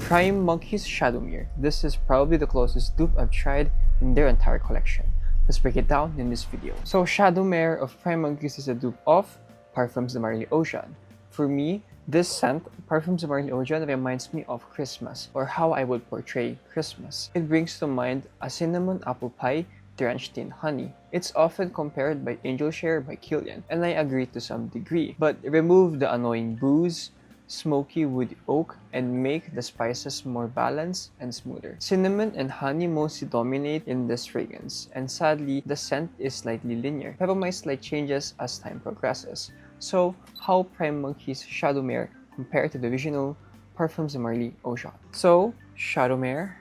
Prime Monkey's Shadowmere. This is probably the closest dupe I've tried in their entire collection. Let's break it down in this video. So Shadowmere of Prime Monkeys is a dupe of Parfums de Marly Ocean. For me, this scent, Parfums de Marly Ocean, reminds me of Christmas, or how I would portray Christmas. It brings to mind a cinnamon apple pie drenched in honey. It's often compared by Angel Share by Killian, and I agree to some degree. But remove the annoying booze, smoky woody oak, and make the spices more balanced and smoother. Cinnamon and honey mostly dominate in this fragrance, and sadly, the scent is slightly linear. Peppermint slight changes as time progresses. So, how Prime Monkey's Shadowmere compare to the original Parfums de Marly Ocean? So, Shadowmere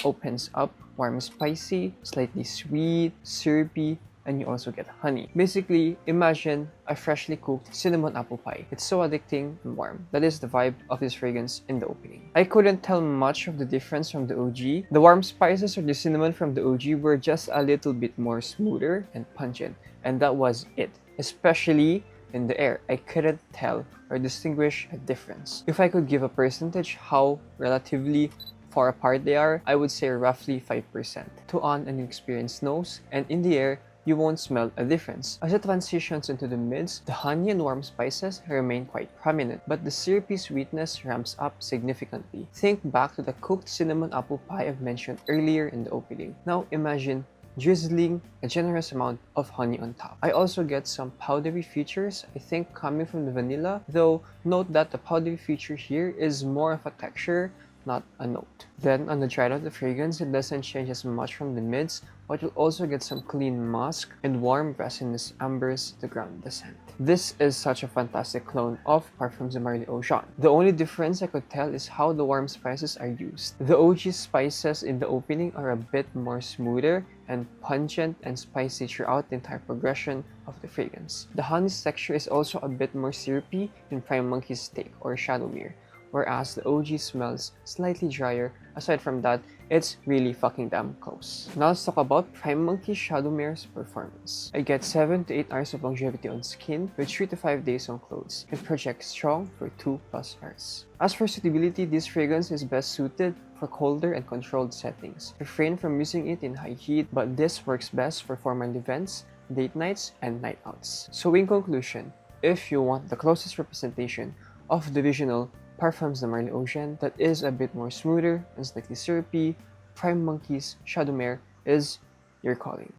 opens up warm, spicy, slightly sweet, syrupy, and you also get honey. Basically, imagine a freshly cooked cinnamon apple pie. It's so addicting and warm. That is the vibe of this fragrance in the opening. I couldn't tell much of the difference from the OG. The warm spices or the cinnamon from the OG were just a little bit more smoother and pungent, and that was it. Especially in the air, I couldn't tell or distinguish a difference. If I could give a percentage how relatively far apart they are, I would say roughly 5%. To an inexperienced nose, and in the air, you won't smell a difference. As it transitions into the mids, the honey and warm spices remain quite prominent, but the syrupy sweetness ramps up significantly. Think back to the cooked cinnamon apple pie I've mentioned earlier in the opening. Now imagine drizzling a generous amount of honey on top. I also get some powdery features, I think coming from the vanilla, though note that the powdery feature here is more of a texture, not a note. Then on the dry out of the fragrance, it doesn't change as much from the mids, but you'll also get some clean musk and warm resinous ambers to ground the scent. This is such a fantastic clone of Parfums de Marly Ocean. The only difference I could tell is how the warm spices are used. The OG spices in the opening are a bit more smoother and pungent and spicy throughout the entire progression of the fragrance. The honey's texture is also a bit more syrupy in Prime Monkey's Take or Shadowmere, whereas the OG smells slightly drier. Aside from that, it's really fucking damn close. Now let's talk about Prime Monkey Shadowmere's performance. I get 7 to 8 hours of longevity on skin with 3 to 5 days on clothes. It projects strong for 2+ hours. As for suitability, this fragrance is best suited for colder and controlled settings. Refrain from using it in high heat, but this works best for formal events, date nights, and night outs. So in conclusion, if you want the closest representation of the original Parfums de Marly Ocean that is a bit more smoother and slightly syrupy, Prime Monkey's Shadowmere is your calling.